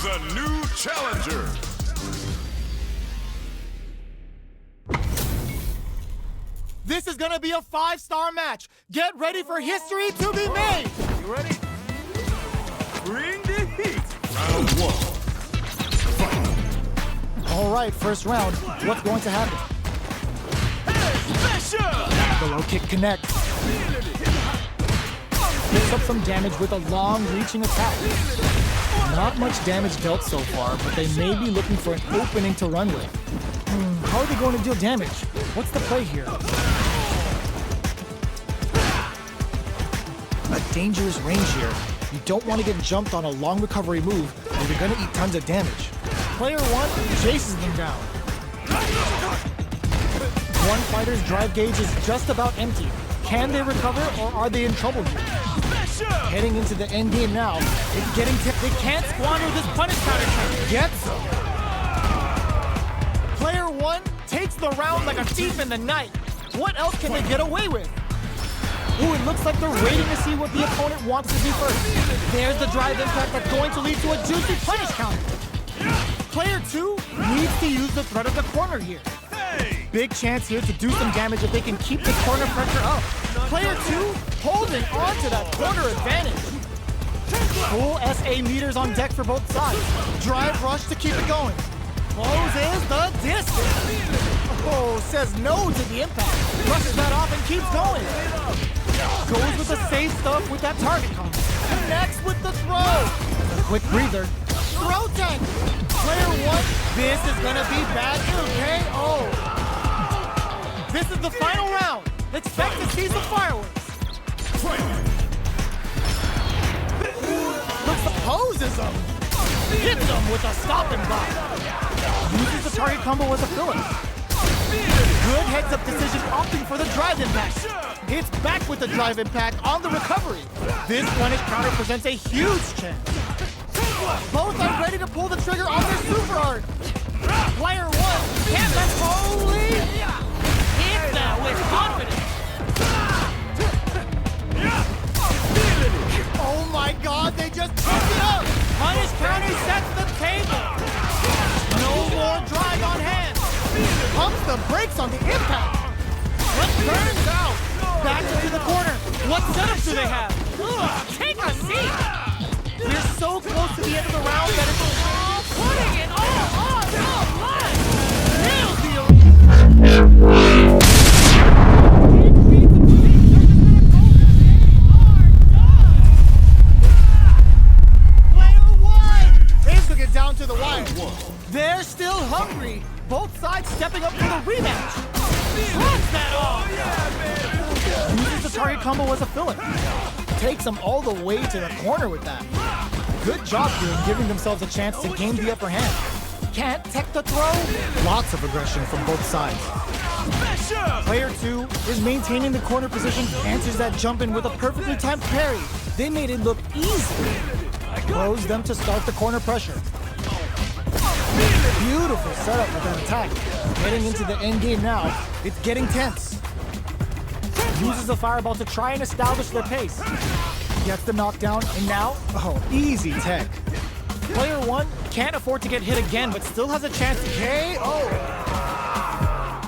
a new challenger. This is gonna be a 5-star match. Get ready for history to be made. You ready? Bring the heat. Round 1. Fight. All right, first round. What's going to happen? Hey, special! The low kick connects. Picks up some damage with a long-reaching attack. Not much damage dealt so far, but they may be looking for an opening to run with. How are they going to deal damage? What's the play here? A dangerous range here. You don't want to get jumped on a long recovery move, or you're going to eat tons of damage. Player 1 chases them down. One fighter's drive gauge is just about empty. Can they recover, or are they in trouble here? Heading into the end game now, it's getting tipped. They can't squander this punish counter. Gets them. Player 1 takes the round like a thief in the night. What else can they get away with? Ooh, it looks like they're waiting to see what the opponent wants to do first. There's the drive impact that's going to lead to a juicy punish counter. Player 2 needs to use the threat of the corner here. Big chance here to do some damage if they can keep the corner pressure up. Player 2 holding on to that corner advantage. Full SA meters on deck for both sides. Drive rush to keep it going. Closes the distance. Oh, says no to the impact. Brushes that off and keeps going. Goes with the safe stuff with that target combo. Connects with the throw. A quick breather. Throw tank. Player 1, this is gonna be bad news, KO. This is the final round. Expect to see some fireworks. Poses him. Hits him with a stopping block. Uses the target combo as a filler. Good heads-up decision, opting for the drive impact. Hits back with the drive impact on the recovery. This punish counter presents a huge chance. Both are ready to pull the trigger on their super art. Player 1 can't let holy hit that with confidence. Oh my God, they just took it up. Punish counter sets the table. No more drive on hand. Pumps the brakes on the impact. What turns out? Back into the corner. What setup do they have? Take a seat. We're so close to the end of the round that it's all putting it all on the line. Nails the Player 1 is to get down to the wire. They're still hungry. Both sides stepping up for the rematch. Drops that off. Uses the target combo as a filler. Takes them all the way to the corner with that. Good job here in giving themselves a chance to gain the upper hand. Can't tech the throw. Lots of aggression from both sides. Player 2 is maintaining the corner position, answers that jump in with a perfectly timed parry. They made it look easy. Close them to start the corner pressure. Beautiful setup with that attack. Getting into the end game now, it's getting tense. Uses the fireball to try and establish their pace. Gets the knockdown, and now, easy tech. Player 1 can't afford to get hit again, but still has a chance to KO.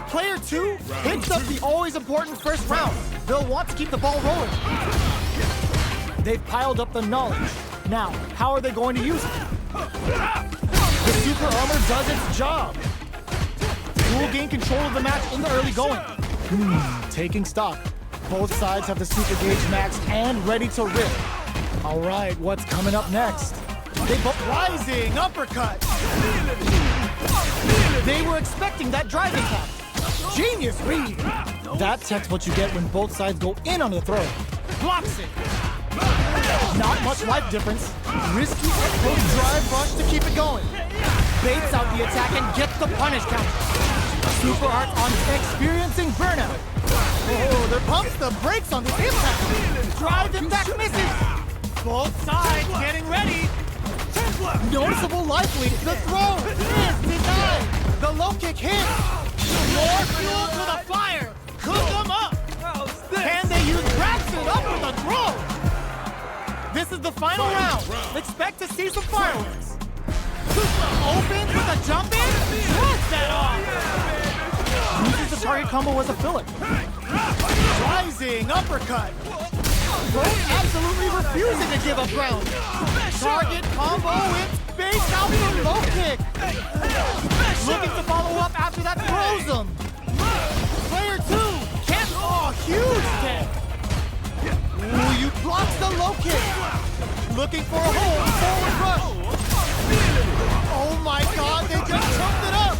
Player 2 picks up the always important first round. They'll want to keep the ball rolling. They've piled up the knowledge. Now, how are they going to use it? The super armor does its job. Will gain control of the match in the early going. Taking stock. Both sides have the super gauge maxed and ready to rip. All right, what's coming up next? They both rising uppercut. They were expecting that drive impact. Genius read. That's what you get when both sides go in on the throw. Blocks it. Not much life difference. Risky upward drive rush to keep it going. Baits out the attack and gets the punish counter. Super art on experiencing burnout. Oh, there pumps the brakes on the impact. Drive impact misses. Both sides getting ready. Noticeable life lead. The throw is denied. The low kick hits. More fuel to the fire. Cook them up. Can they use wraps it up with a throw? This is the final round. Expect to see some fireworks. Opens with a jump in. Shreds that off. Uses the target combo as a filler. Rising uppercut. Both absolutely refusing to give up ground. Target combo with space out for low kick. Looking to follow up after that throws him. Player 2 can't. Oh, huge kick. Ooh, you blocks the low kick. Looking for a hold. Forward rush. Oh my God, they just chunked it up.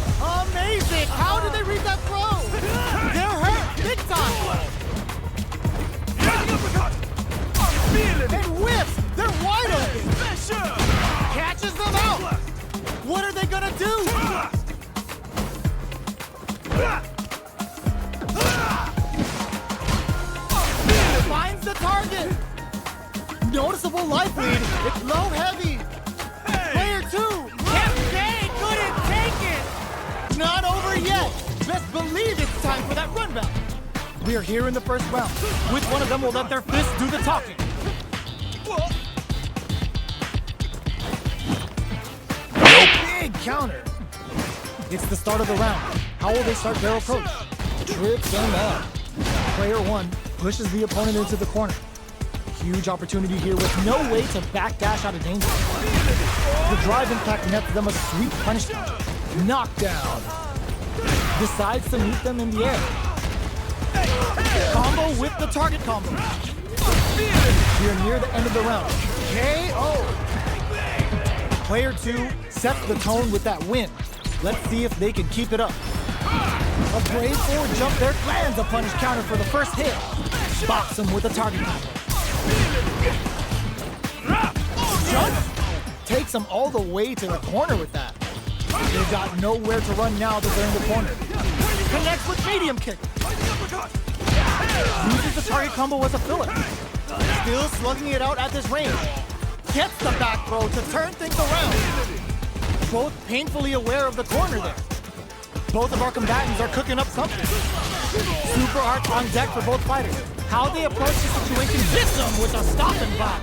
Amazing. How did they read that throw? They're hurt big time. And whips. They're wide open. Catches them out. What are they gonna do? Finds the target. Noticeable life lead. It's low heavy. Player 2 can't stay. Couldn't take it. Not over yet. Best believe it's time for that run back. We are here in the first round. Which one of them will let their fists do the talking? Big counter. It's the start of the round. How will they start their approach? Trips them up. Player 1 pushes the opponent into the corner. Huge opportunity here with no way to backdash out of danger. The drive impact nets them a sweet punishment. Knockdown. Decides to meet them in the air. Combo with the target combo. We're near the end of the round. KO. Player 2 sets the tone with that win. Let's see if they can keep it up. A brave forward jump there lands a punish counter for the first hit. Box him with a target combo. Jump takes him all the way to the corner with that. They've got nowhere to run now that they're in the corner. Connects with medium kick. Uses the target combo as a filler. Still slugging it out at this range. Gets the back throw to turn things around. Both painfully aware of the corner there. Both of our combatants are cooking up something. Super arts on deck for both fighters. How they approach the situation hits them with a stop and block.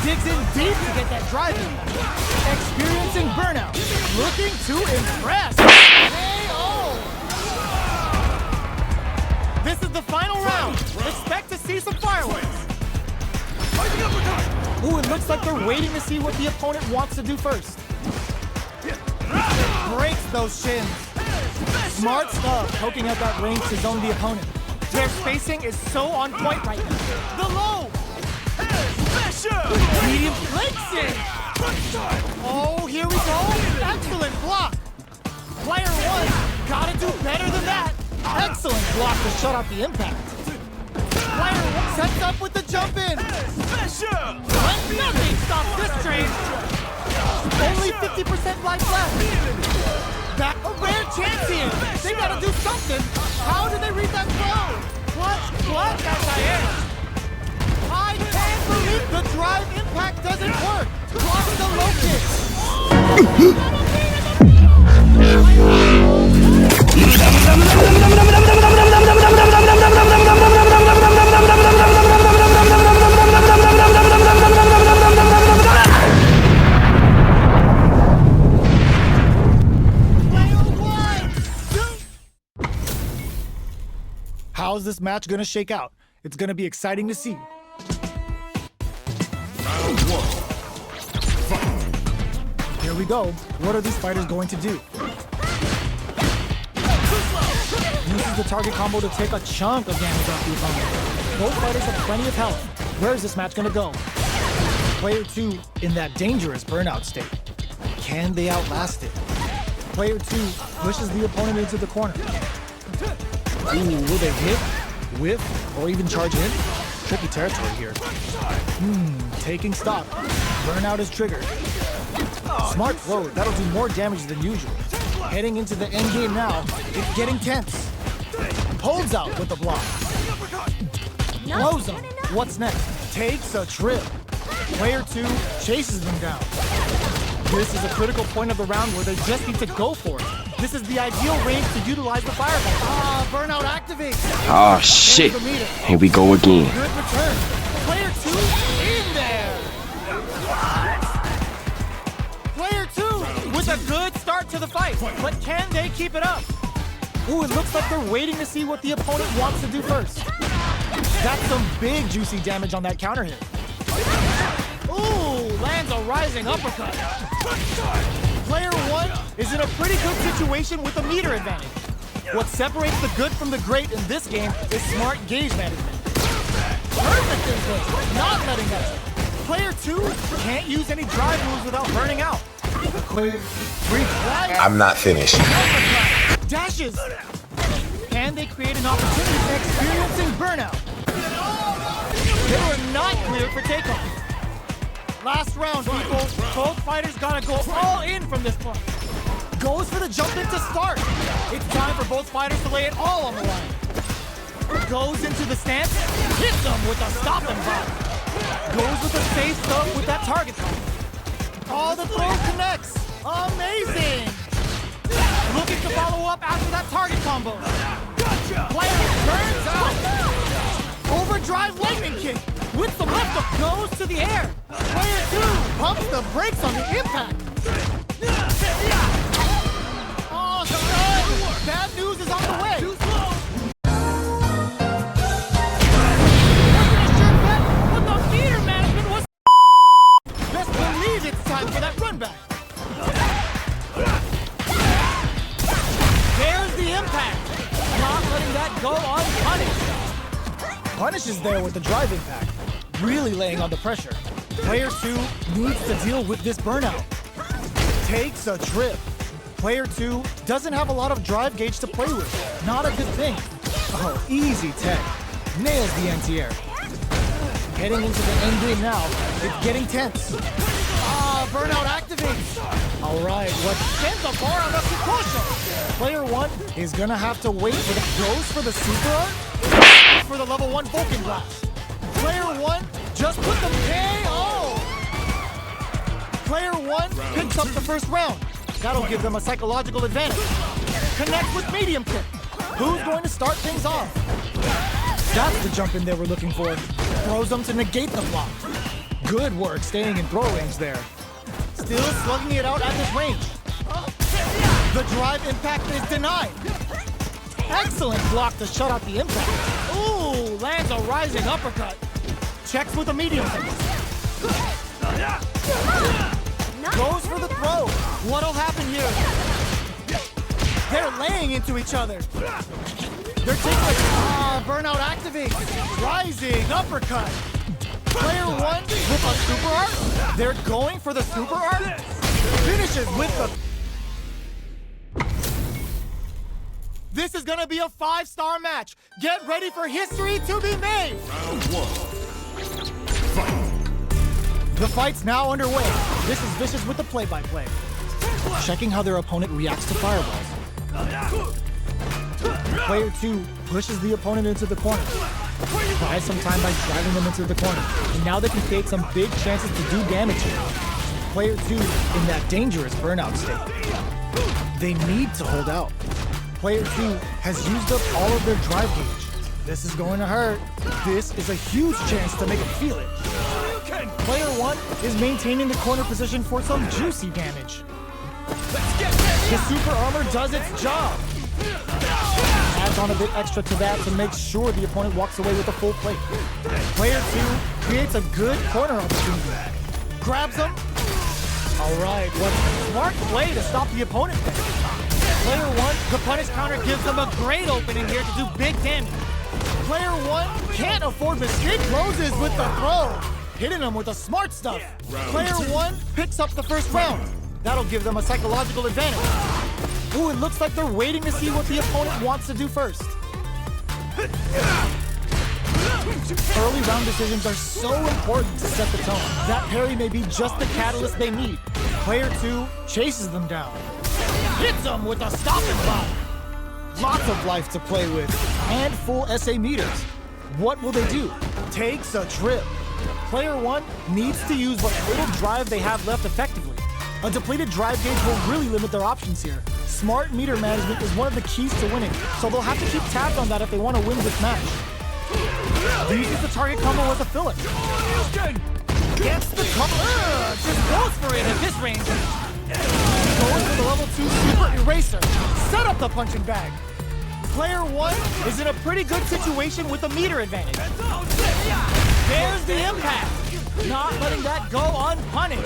Digs in deep to get that drive in. Experiencing burnout. Looking to impress. KO! This is the final round. Expect to see some fireworks. Ooh, it looks like they're waiting to see what the opponent wants to do first. Breaks those shins. Smart stuff, poking out that range to zone the opponent. Their spacing is so on point right now. The low! Medium flicks it! Oh, here we go! Excellent block! Player 1, gotta do better than that! Excellent block to shut out the impact. Player 1 sets up with the jump in! But nothing stops this train! Only 50% life left! Back a rare chance here! They gotta do something! How did they read that throw? What? That's I can't believe the drive impact doesn't work! Blocks the low kick! How's this match gonna shake out? It's gonna be exciting to see. Here we go. What are these fighters going to do? Uses the target combo to take a chunk of damage off the opponent. Both fighters have plenty of health. Where is this match gonna go? Player 2 in that dangerous burnout state. Can they outlast it? Player 2 pushes the opponent into the corner. Ooh, will they hit, whiff, or even charge in? Tricky territory here. Taking stock. Burnout is triggered. Smart throw, that'll do more damage than usual. Heading into the end game now, it's getting tense. Pulls out with the block. Blows him. What's next? Takes a trip. Player 2 chases them down. This is a critical point of the round where they just need to go for it. This is the ideal range to utilize the fireball. Burnout activates. Oh shit. Here we go again. Good return. Player 2 in there. Player 2 with a good start to the fight, but can they keep it up? Ooh, it looks like they're waiting to see what the opponent wants to do first. That's some big juicy damage on that counter hit. Ooh, lands a rising uppercut. Player one is in a pretty good situation with a meter advantage. What separates the good from the great in this game is smart gauge management. Perfect input, not letting up. Player two can't use any drive moves without burning out. I'm not finished. Dashes. Can they create an opportunity for experiencing burnout? They were not cleared for takeoff. Last round, people. Both fighters gotta go all in from this point. Goes for the jump in to start. It's time for both fighters to lay it all on the line. Goes into the stance, hits them with a stop and block. Goes with a safe stuff with that target. Oh, the throw connects. Amazing. Looking to follow up after that target combo. Player turns out. Overdrive lightning kick with the lift up goes to the air. Player two pumps the brakes on the impact. Oh, son! Bad news is on the way. But the meter management was. Best believe it's time for that run back. There's the impact. Not letting that go unpunished. Punish is there with the drive impact, really laying on the pressure. Player two needs to deal with this burnout. Takes a trip. Player two doesn't have a lot of drive gauge to play with. Not a good thing. Oh, easy tech. Nails the anti-air. Heading into the end game now. It's getting tense. Ah, burnout activates. All right, what sends a bar on the Kikosho? Player one is gonna have to wait for the goes for the super art for the level 1 Vulcan blast. Player one just put the KO. Player one picks up the first round. That'll give them a psychological advantage. Connect with medium kick. Who's going to start things off? That's the jump in they were looking for. Throws them to negate the block. Good work staying in throw range there. Still slugging it out at this range. The drive impact is denied. Excellent block to shut out the impact. Ooh, lands a rising uppercut. Checks with a medium kick. Goes for the throw. What'll happen here? They're laying into each other. They're taking burnout activates. Rising uppercut. Player one with a super art. They're going for the super art. Finishes with the... This is gonna be a 5-star match. Get ready for history to be made. Round one. Fight. The fight's now underway. This is Vicious with the play-by-play. Checking how their opponent reacts to fireballs. Player two pushes the opponent into the corner. Buys some time by driving them into the corner. And now they can create some big chances to do damage here. Player two in that dangerous burnout state. They need to hold out. Player two has used up all of their drive gauge. This is going to hurt. This is a huge chance to make them feel it. Player one is maintaining the corner position for some juicy damage. The super armor does its job. Adds on a bit extra to that to make sure the opponent walks away with a full plate. Player two creates a good corner opportunity. Grabs him. All right, what smart play to stop the opponent there. Player one, the punish counter gives them a great opening here to do big damage. Player one can't afford mistake closes with the throw. Hitting them with the smart stuff. Player one picks up the first round. That'll give them a psychological advantage. Ooh, it looks like they're waiting to see what the opponent wants to do first. Early round decisions are so important to set the tone. That parry may be just the catalyst they need. Player two chases them down. Hits them with a stop and block. Lots of life to play with, and full SA meters. What will they do? Takes a trip. Player one needs to use what little drive they have left effectively. A depleted drive gauge will really limit their options here. Smart meter management is one of the keys to winning, so they'll have to keep tabs on that if they want to win this match. They use the target combo as a filler. Gets the combo. Just goes for it at this range. Going for the level 2 super eraser. Set up the punching bag. Player 1 is in a pretty good situation with a meter advantage. There's the impact. Not letting that go unpunished.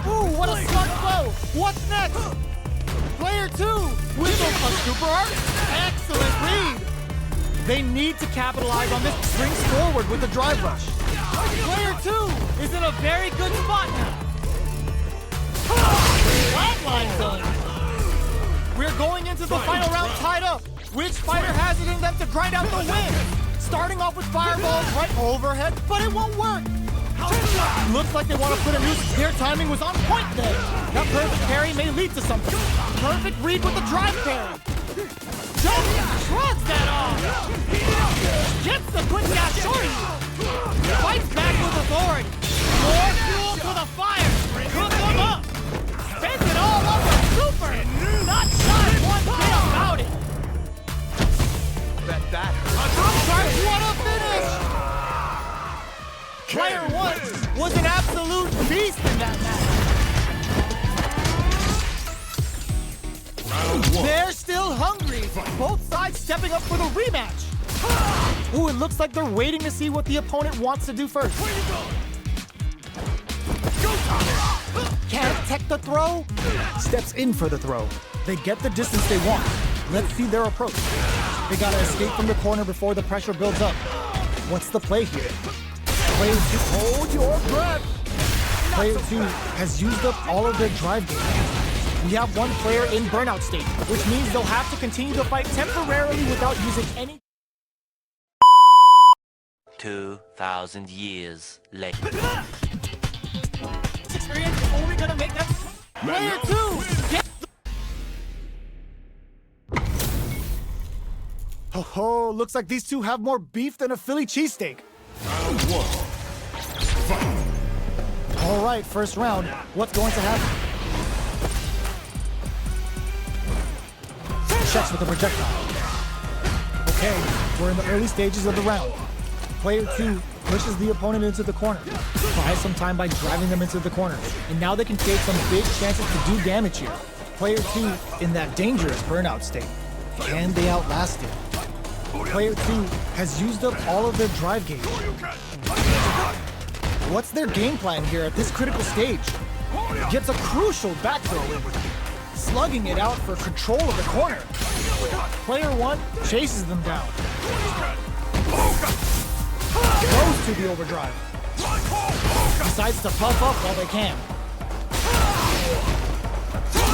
Ooh, what a smart blow. What's next? Player 2 with a super art. Excellent read. They need to capitalize on this. Springs forward with the drive rush. Player 2 is in a very good spot now. Flatline zone. We're going into the final round tied up. Which fighter has it in them to grind out the win? Starting off with fireballs right overhead, but it won't work. Looks like they want to put a noose. Their timing was on point there. That perfect parry may lead to something. Perfect read with the drive parry. Jump! Shrugs that off! Gets the quick dash shorty! Fights back with authority! More fuel to the fire! Cook them up! Spends it all over super! Not shy one bit about it! Bet that. What a finish! Player 1 was an absolute beast in that match! Round 1. They're still hungry. Both sides stepping up for the rematch. Ooh, it looks like they're waiting to see what the opponent wants to do first. Can't tech the throw. Steps in for the throw. They get the distance they want. Let's see their approach. They gotta escape from the corner before the pressure builds up. What's the play here? Player 2, hold your breath. Player 2 has used up all of their drive games. We have one player in burnout state, which means they'll have to continue to fight temporarily without using any... 2,000 years later. Experience is only gonna make them... Player 2! Get... Oh, looks like these two have more beef than a Philly cheesesteak. Round 1. Fight. All right, first round. What's going to happen? Checks with the projectile. Okay, we're in the early stages of the round. Player 2 pushes the opponent into the corner. Buys some time by driving them into the corner. And now they can create some big chances to do damage here. Player 2 in that dangerous burnout state. Can they outlast it? Player 2 has used up all of their drive games. What's their game plan here at this critical stage? Gets a crucial back throw in, slugging it out for control of the corner. Player 1 chases them down. Goes to the overdrive. Decides to puff up while they can.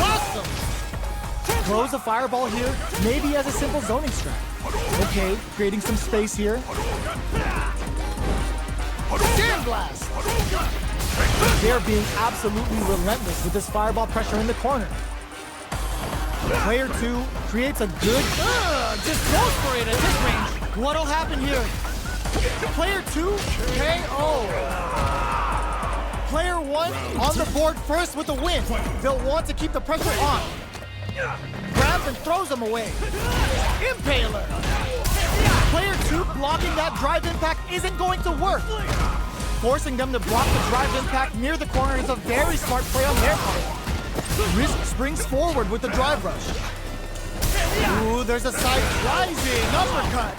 Awesome! Throws a fireball here, maybe as a simple zoning strat. Okay, creating some space here. Sandblast! They're being absolutely relentless with this fireball pressure in the corner. Player 2 creates a good... just goes for it at this range. What'll happen here? Player 2, KO. Player 1 on the board first with the win. They'll want to keep the pressure on. Grabs and throws him away. Impaler. Player 2 blocking that drive impact isn't going to work. Forcing them to block the drive impact near the corner is a very smart play on their part. Risk springs forward with the drive rush. Ooh, there's a side rising uppercut.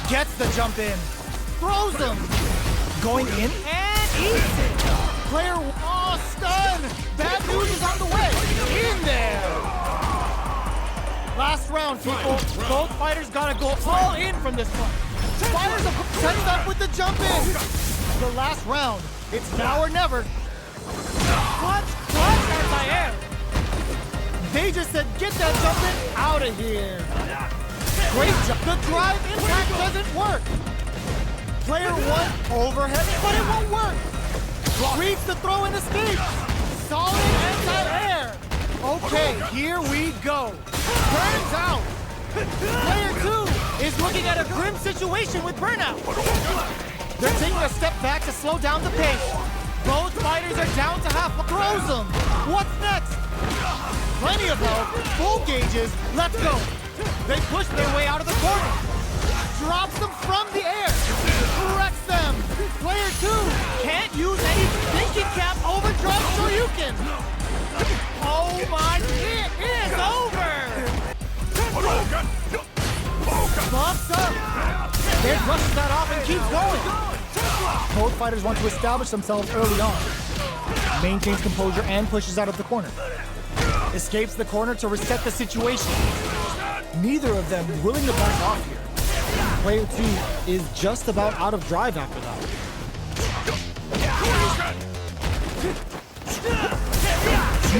Gets the jump in. Throws him. Going in and eats it. Player, stun. Bad news is on the way. In there. Last round, people. Both fighters gotta go all in from this one. Fighters are setting up with the jump in. The last round. It's now or never. Clutch anti-air. They just said, get that jump in out of here. Great jump. The drive impact doesn't work. Player 1 overhead, but it won't work. Reads the throw and escape. Solid anti-air. Okay, here we go. Burns out. Player 2 is looking at a grim situation with burnout. They're taking a step back to slow down the pace. Both fighters are down to half. Throws them. What's next? Plenty of health. Full gauges. Let's go. They push their way out of the corner. Drops them from the air. Wrecks them. Player 2 can't use any thinking cap overdrive Shoryuken. Oh Then brushes that off and keeps going. Both fighters want to establish themselves early on. Maintains composure and pushes out of the corner. Escapes the corner to reset the situation. Neither of them willing to back off here. Player 2 is just about out of drive after that.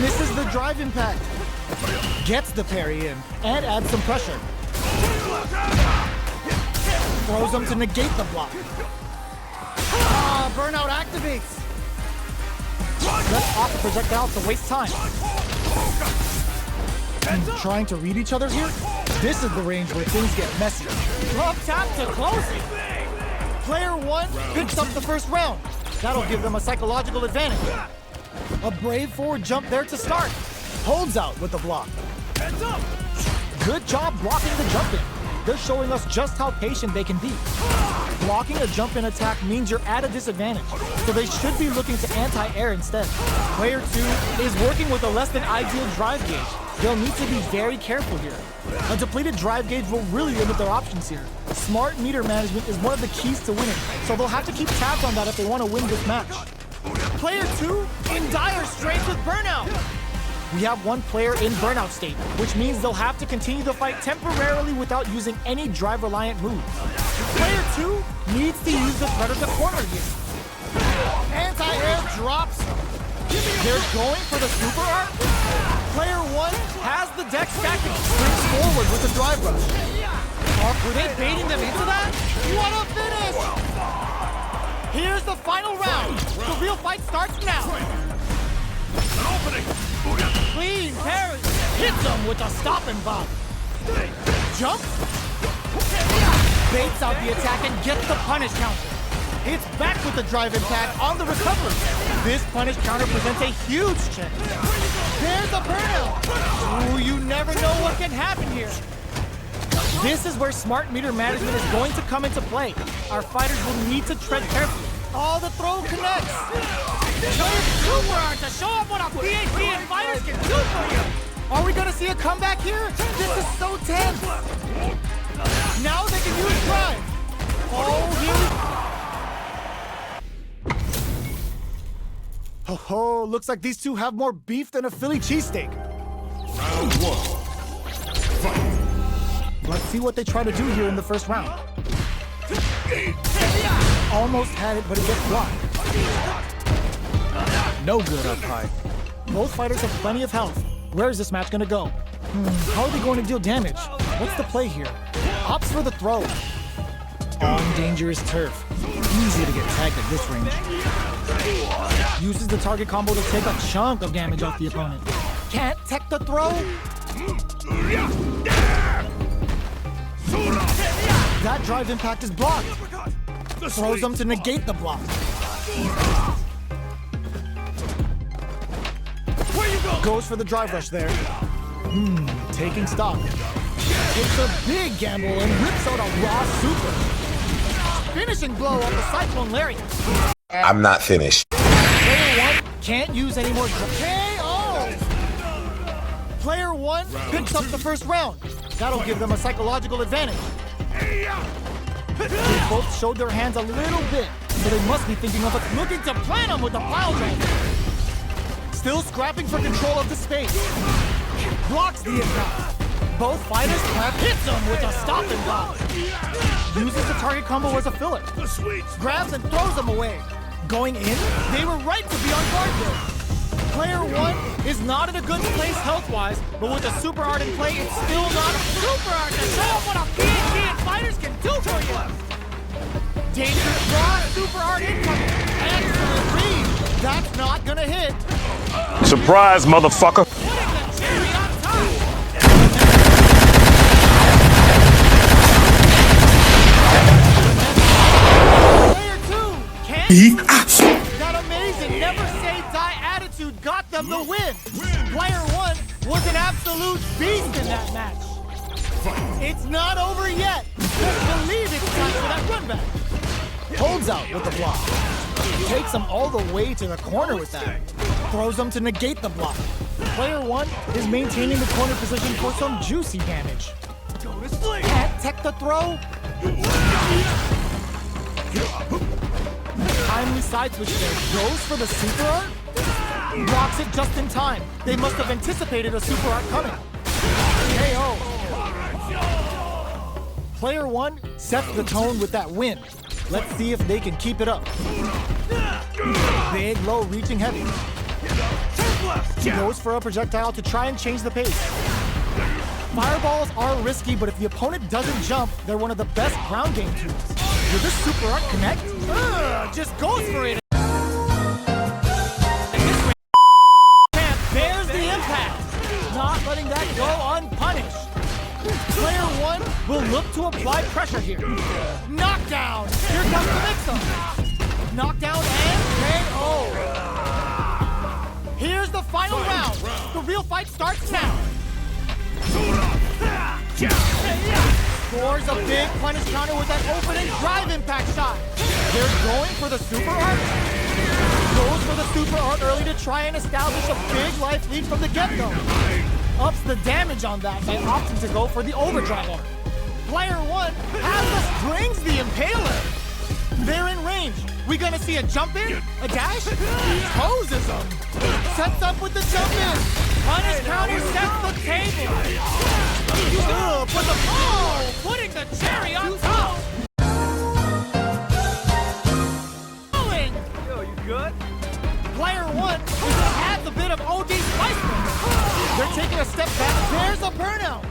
Misses the drive impact. Gets the parry in and adds some pressure. Throws him to negate the block. Burnout activates. Lets off the projectile to waste time. Trying to read each other here? This is the range where things get messy. Up tap to close it. Player 1 picks up the first round. That'll give them a psychological advantage. A brave forward jump there to start. Holds out with the block. Good job blocking the jump in. They're showing us just how patient they can be. Blocking a jump in attack means you're at a disadvantage, so they should be looking to anti-air instead. Player 2 is working with a less than ideal drive gauge. They'll need to be very careful here. A depleted drive gauge will really limit their options here. Smart meter management is one of the keys to winning, so they'll have to keep tabs on that if they want to win this match. Player 2 in dire straits with burnout. We have one player in burnout state, which means they'll have to continue the fight temporarily without using any drive-reliant moves. Player 2 needs to use the threat of the corner here. Anti-air drops. They're going for the super art. Player 1 has the deck stacking. Springs forward with the drive rush. Were they baiting them into that? What a finish! Here's the final round. The real fight starts now. An opening. Clean parry. Hits him with a stop and bop. Jump. Baits out the attack and gets the punish counter. It's back with the drive impact on the recovery. This punish counter presents a huge check. There's a burnout. Ooh, you never know what can happen here. This is where smart meter management is going to come into play. Our fighters will need to tread carefully. Oh, the throw connects. Super art to show up what a PhD and fighters can do for you. Are we gonna see a comeback here? This is so tense. Now they can use drive. Oh, here we... Oh, looks like these two have more beef than a Philly cheesesteak. Round 1. Fight. Let's see what they try to do here in the first round. Almost had it, but it gets blocked. No good up high. Both fighters have plenty of health. Where is this match gonna go? How are they going to deal damage? What's the play here? Opts for the throw. On dangerous turf. Easy to get tagged at this range. Uses the target combo to take a chunk of damage off the opponent. Can't tech the throw. That drive impact is blocked. Throws them to negate the block. Goes for the drive rush there. Taking stock. It's a big gamble and whips out a raw super. Finishing blow on the Cyclone Lariat. I'm not finished. Player 1 can't use any more KO! Player 1 picks up the first round. That'll give them a psychological advantage. They both showed their hands a little bit, so they must be thinking of it. Looking to plan them with the pile driver. Still scrapping for control of the space. Blocks the impact. Both fighters hits him with a stop and block. Uses the target combo as a filler. Grabs and throws them away. Going in, they were right to be on guard there. Player 1 is not in a good place health-wise, but with a super art in play, it's still not a super art to show up what a PhD and fighters can do for you. Dangerous draw, super art incoming. Excellent read. That's not gonna hit. Surprise, motherfucker. Putting the cherry on top. Player 2 can't. That amazing never say die attitude got them the win. Player 1 was an absolute beast in that match. It's not over yet. Just believe it's time for that run back. Holds out with the block. Takes him all the way to the corner with that. Throws him to negate the block. Player 1 is maintaining the corner position for some juicy damage. Can't tech the throw. Timely side switch there. Goes for the super art. Blocks it just in time. They must have anticipated a super art coming. KO. Player 1 sets the tone with that win. Let's see if they can keep it up. Big, low, reaching heavy. Goes for a projectile to try and change the pace. Fireballs are risky, but if the opponent doesn't jump, they're one of the best ground game tools. Will this super art connect? Just goes for it. Bears the impact. Not letting that go unpunished. Player 1 will look to apply pressure here. Knockdown. Here comes the mix-up. Knockdown and KO. Here's the final round. The real fight starts now. Scores a big punish counter with that opening drive impact shot. They're going for the super art. Goes for the super art early to try and establish a big life lead from the get-go. Ups the damage on that by opting to go for the overdrive art. Player 1 has the strings, the impaler. They're in range. We gonna see a jump in? A dash? Poses them. Sets up with the jump in. Punish counter sets the table. Putting the cherry on top. Yo, you good? Player 1 adds a bit of OD spice. They're taking a step back. There's a burnout.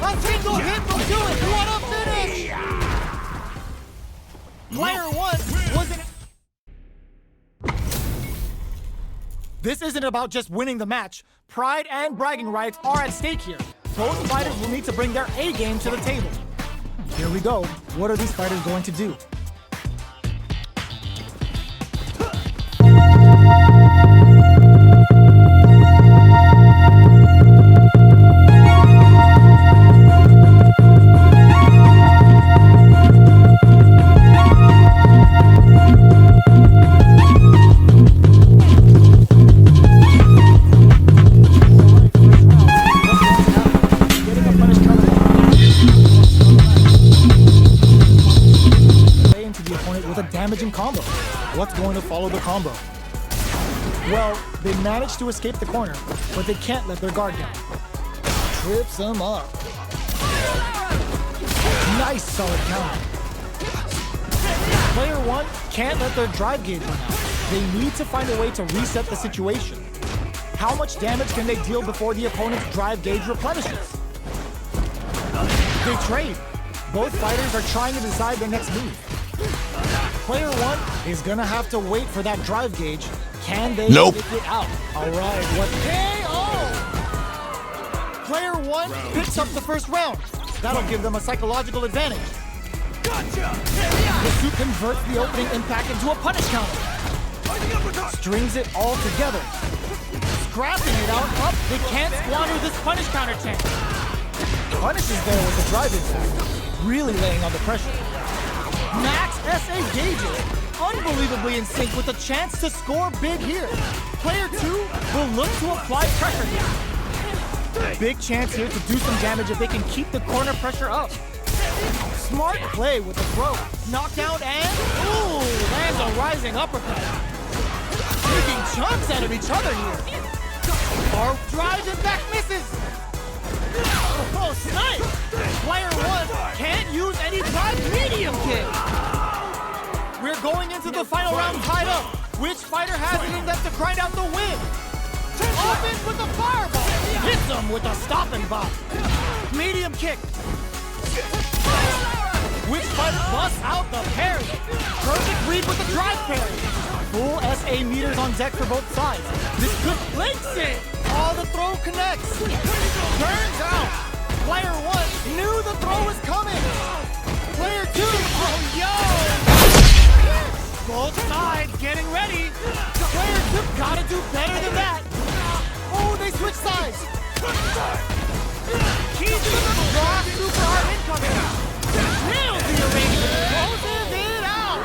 A single hit will do it. What a finish! Player 1 was an... This isn't about just winning the match. Pride and bragging rights are at stake here. Both fighters will need to bring their A game to the table. Here we go. What are these fighters going to do? Damaging combo. What's going to follow the combo? Well, they managed to escape the corner, but they can't let their guard down. Trips them up. Nice solid counter. Player 1 can't let their drive gauge run out. They need to find a way to reset the situation. How much damage can they deal before the opponent's drive gauge replenishes? They trade. Both fighters are trying to decide their next move. Player 1 is gonna have to wait for that drive gauge. Can they Nope. stick it out? All right, what KO! Player 1 picks up the first round. That'll give them a psychological advantage. Gotcha! The suit converts the opening impact into a punish counter. Strings it all together. Scrapping it out up. They can't squander this punish counter chance. Punishes there with the drive impact. Really laying on the pressure. Max SA gauges, unbelievably in sync with a chance to score big here. Player 2 will look to apply pressure here. Big chance here to do some damage if they can keep the corner pressure up. Smart play with the throw. Knockdown and, lands a rising uppercut. Taking chunks out of each other here. Our drive impact misses. Oh, snipe! Player 1 can't use any drive medium kick. We're going into the final round tied up. Which fighter has it in them to grind out the win? Opens with the fireball. Hits him with a stopping bop. Medium kick. Which fighter busts out the parry? Perfect read with the drive parry. Full SA meters on deck for both sides. This could links it. All the throw connects. Turns out, player 1 knew the throw was coming. Player 2, oh yo! Both sides getting ready. Player 2 gotta do better than that. Oh, they switch sides. Keys to the raw super hard incoming. Nails the arrangement. Closes it out.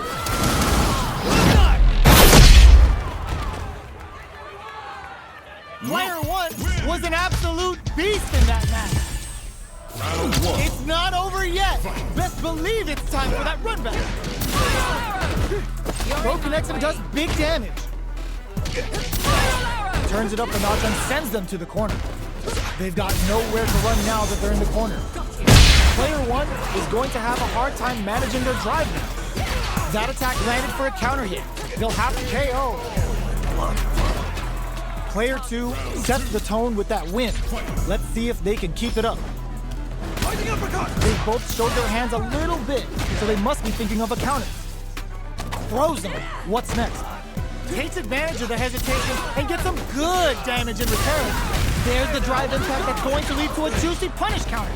Player 1 was an absolute beast in that match. Round one. It's not over yet. Best believe it's time for that run back. Throw connects and does big damage. Turns it up a notch and sends them to the corner. They've got nowhere to run now that they're in the corner. Player one is going to have a hard time managing their drive now. That attack landed for a counter hit. They'll have to KO. Player two sets the tone with that win. Let's see if they can keep it up. They both showed their hands a little bit, so they must be thinking of a counter. Throws them. What's next? Takes advantage of the hesitation and gets some good damage in return. There's the drive impact that's going to lead to a juicy punish counter.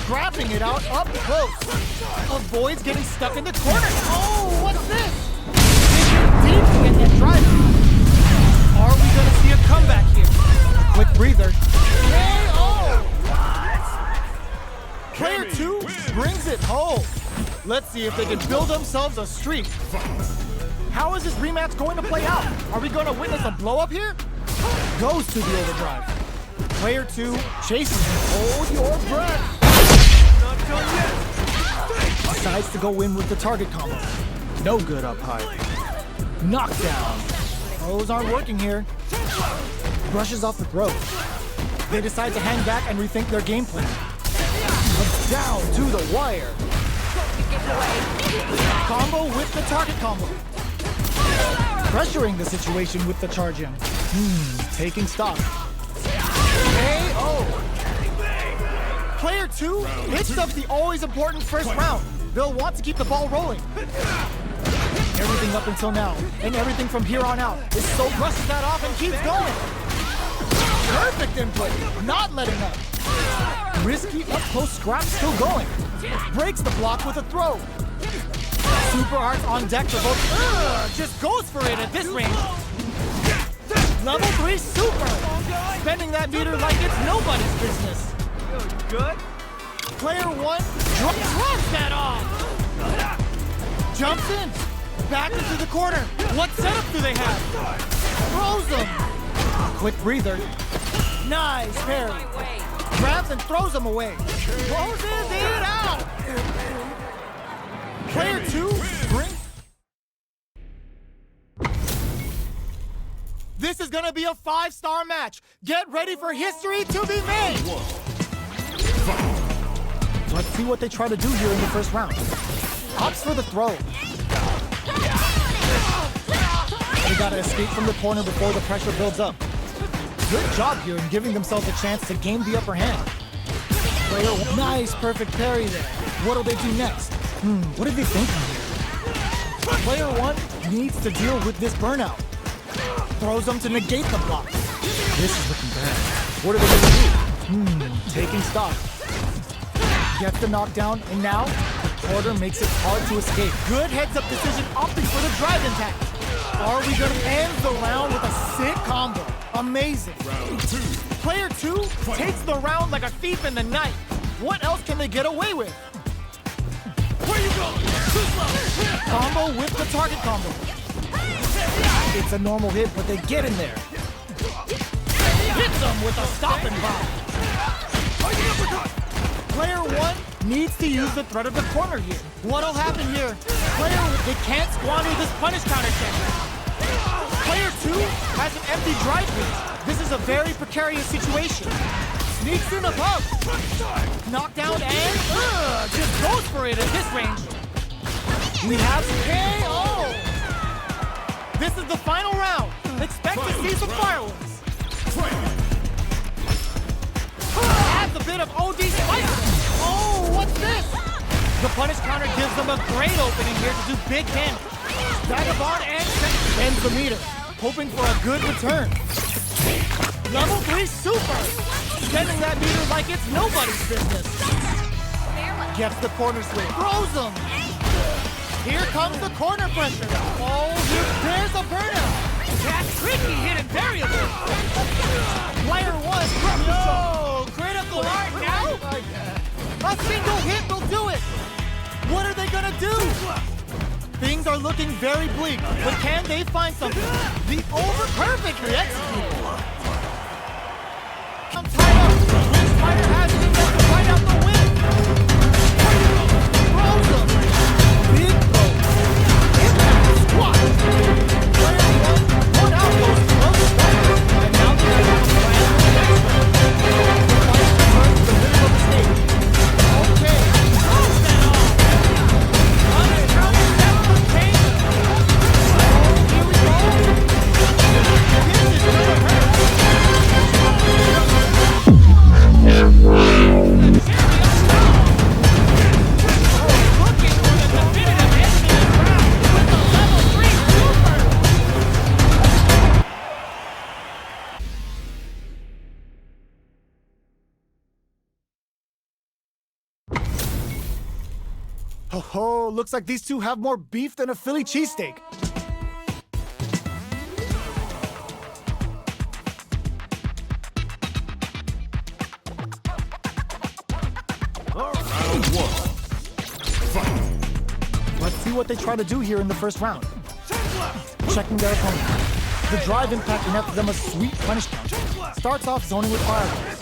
Scrapping it out up close. Avoids getting stuck in the corner. Oh, what's this? Deep to get that drive. Are we going to see a comeback here? A quick breather. KO! Player two brings it home. Let's see if they can build themselves a streak. How is this rematch going to play out? Are we going to witness a blow-up here? Goes to the overdrive. Player two chases him. Hold your breath. Not done yet. Decides to go in with the target combo. No good up high. Knockdown. Throws aren't working here. Brushes off the throw. They decide to hang back and rethink their game plan. But down to the wire. Combo with the target combo. Pressuring the situation with the charge in. Taking stock. KO. Player two hits up the always important first round. They'll want to keep the ball rolling. Everything up until now, and everything from here on out, is so brushes that off and keeps going. Perfect input, not letting up. Risky up-close scrap still going. Breaks the block with a throw. Super arts on deck for both. Just goes for it at this range. Level 3 super. Spending that meter like it's nobody's business. Good. Player one drops that off. Jumps in. Back into the corner. What setup do they have? Throws them. Quick breather. Nice parry. Grabs and throws them away. Closes it out. Player two brings. This is gonna be a 5-star match. Get ready for history to be made. Let's see what they try to do here in the first round. Opts for the throw. They gotta escape from the corner before the pressure builds up. Good job here in giving themselves a chance to gain the upper hand. Player one. Nice, perfect parry there. What'll they do next? What are they thinking here? Player one needs to deal with this burnout. Throws them to negate the block. This is looking bad. What are they gonna do? Taking stock. Gets the knockdown, and now the quarter makes it hard to escape. Good heads-up decision, opting for the drive impact. Are we gonna end the round with a sick combo? Amazing. Round two. Player two takes the round like a thief in the night. What else can they get away with? Where you going? Too slow. Combo with the target combo. It's a normal hit, but they get in there. Hits them with a stopping bomb. Player one needs to use the threat of the corner here. What'll happen here? They can't squander this punish counter technique. Player two has an empty drive lead. This is a very precarious situation. Sneaks in above. Knockdown and just goes for it at this range. We have KO. This is the final round. Expect to see some fireworks. Adds a bit of OD spice. Oh, what's this? The punish counter gives them a great opening here to do big damage. Vagabond and bends the meter, hoping for a good return. Level 3 super. Spending that meter like it's nobody's business. Gets the corner swing. Throws them. Here comes the corner pressure. Oh, there's a burnout. That's tricky hidden variable. Player one. No, critical art now. A single hit will do it. What are they gonna do? Things are looking very bleak, but can they find something? The perfectly executed. I'm tied up. Which fighter has it enough to find out the win? Oh, looks like these two have more beef than a Philly cheesesteak. Round one. Fight. Let's see what they try to do here in the first round. Checking their opponent. The drive impact nets them a sweet punish count. Starts off zoning with fireballs.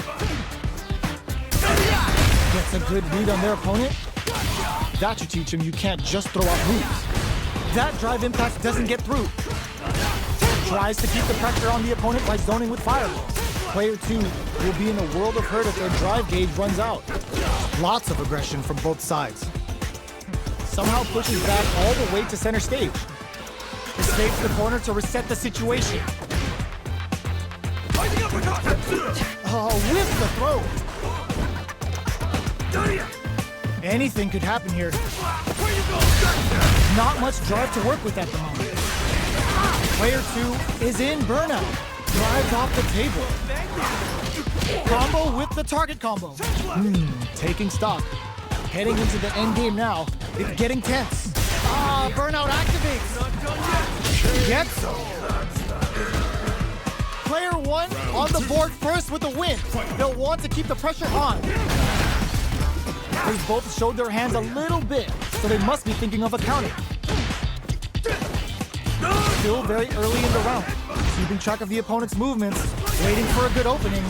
Gets a good read on their opponent. That should teach him you can't just throw out moves. That drive impact doesn't get through. Tries to keep the pressure on the opponent by zoning with fireballs. Player 2 will be in a world of hurt if their drive gauge runs out. Lots of aggression from both sides. Somehow pushes back all the way to center stage. Escapes the corner to reset the situation. Oh, with the throw. Anything could happen here. Not much drive to work with at the moment. Player 2 is in burnout. Drives off the table. Combo with the target combo. Taking stock. Heading into the end game now. It's getting tense. Burnout activates. Gets so. Player 1 on the board first with the win. They'll want to keep the pressure on. They've both showed their hands a little bit, so they must be thinking of a counter. Still very early in the round. Keeping track of the opponent's movements, waiting for a good opening.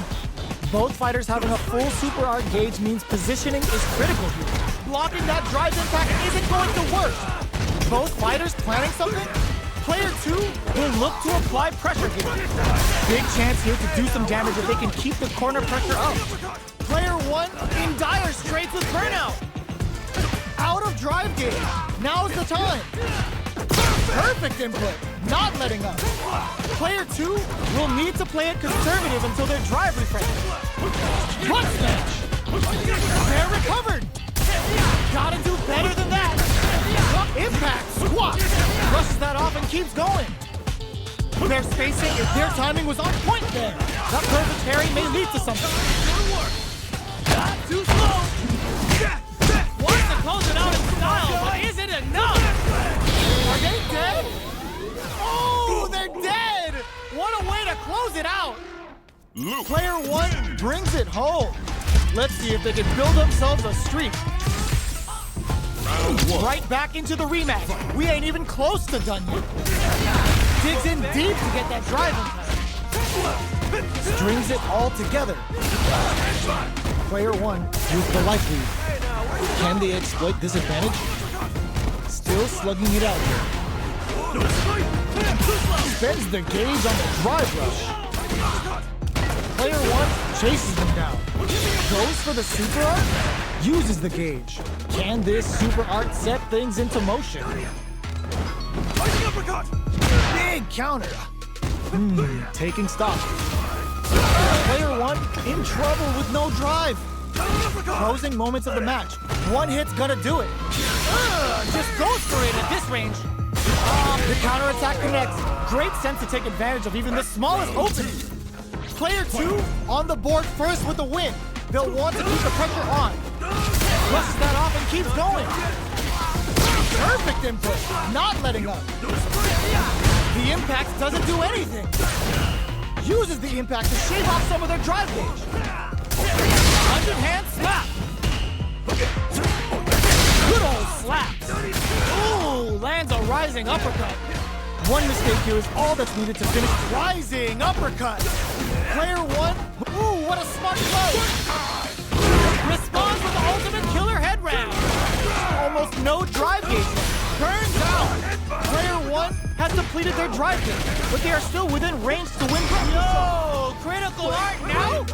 Both fighters having a full super art gauge means positioning is critical here. Blocking that drive impact isn't going to work. Both fighters planning something? Player 2 will look to apply pressure here. Big chance here to do some damage if they can keep the corner pressure up. Player 1 in dire straits with burnout. Out of drive gauge. Now's the time. Perfect input. Not letting up. Player 2 will need to play it conservative until their drive refreshes. Butt smash. They're recovered. Gotta do better than that. Impact squat. Brushes that off and keeps going. Their spacing, their timing was on point there. That perfect parry may lead to something. Not too slow. Wants to close it out in style, but is it enough? Are they dead? Oh, they're dead! What a way to close it out! Player 1 brings it home. Let's see if they can build themselves a streak. Round one. Right back into the rematch. We ain't even close to done yet. Digs in deep to get that drive impact. Strings it all together. Player 1 with the life lead. Can they exploit this advantage? Still slugging it out here. Spends the gauge on the drive rush. Player 1 chases them down. Goes for the super art. Uses the gauge. Can this super art set things into motion? Big counter. Taking stock. Player 1 in trouble with no drive. Closing moments of the match. One hit's gonna do it. Just goes for it at this range. The counterattack connects. Great sense to take advantage of even the smallest opening. Player 2 on the board first with the win. They'll want to keep the pressure on. Brushes that off and keeps going. Perfect input. Not letting up. The impact doesn't do anything. Uses the impact to shave off some of their drive gauge. Underhand slap. Good old slaps. Ooh, lands a rising uppercut. One mistake here is all that's needed to finish. Rising uppercut. Player 1. Ooh, what a smart play. Responds with the ultimate killer head round. Almost no drive gauge. Burns out. Player 1 has depleted their drive gauge, but they are still within range to win. Yo, critical art now?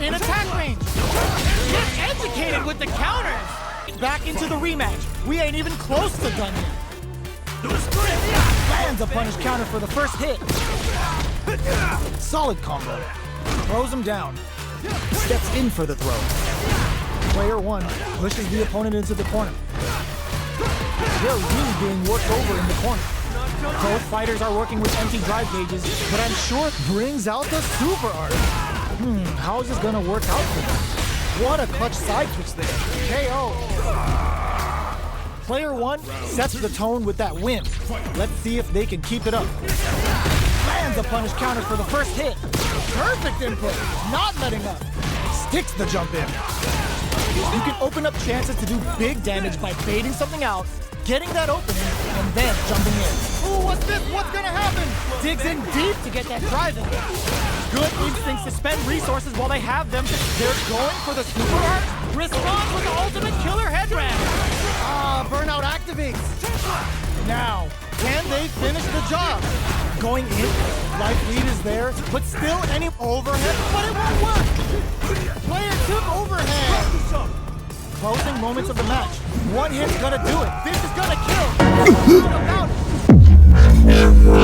In attack range. Gets educated with the counters. Back into the rematch. We ain't even close to done yet. Lands a punish counter for the first hit. Solid combo. Throws him down. Steps in for the throw. Player 1 pushes the opponent into the corner. They're really being worked over in the corner. Both fighters are working with empty drive gauges, but I'm sure brings out the super art. How is this gonna work out for them? What a clutch side switch there. KO. Player 1 sets the tone with that win. Let's see if they can keep it up. Lands a punish counter for the first hit. Perfect input, not letting up. Sticks the jump in. You can open up chances to do big damage by baiting something out, getting that opening, and then jumping in. Ooh, what's this? What's gonna happen? Digs in deep to get that drive in. Good instincts to spend resources while they have them. They're going for the super art. Responds with the ultimate killer headram. Burnout activates. Now, can they finish the job? Going in, life lead is there, but still any overhead, but it won't work. Player 2 overhead. Closing moments of the match. One hit's gonna do it. This is gonna kill. What about it?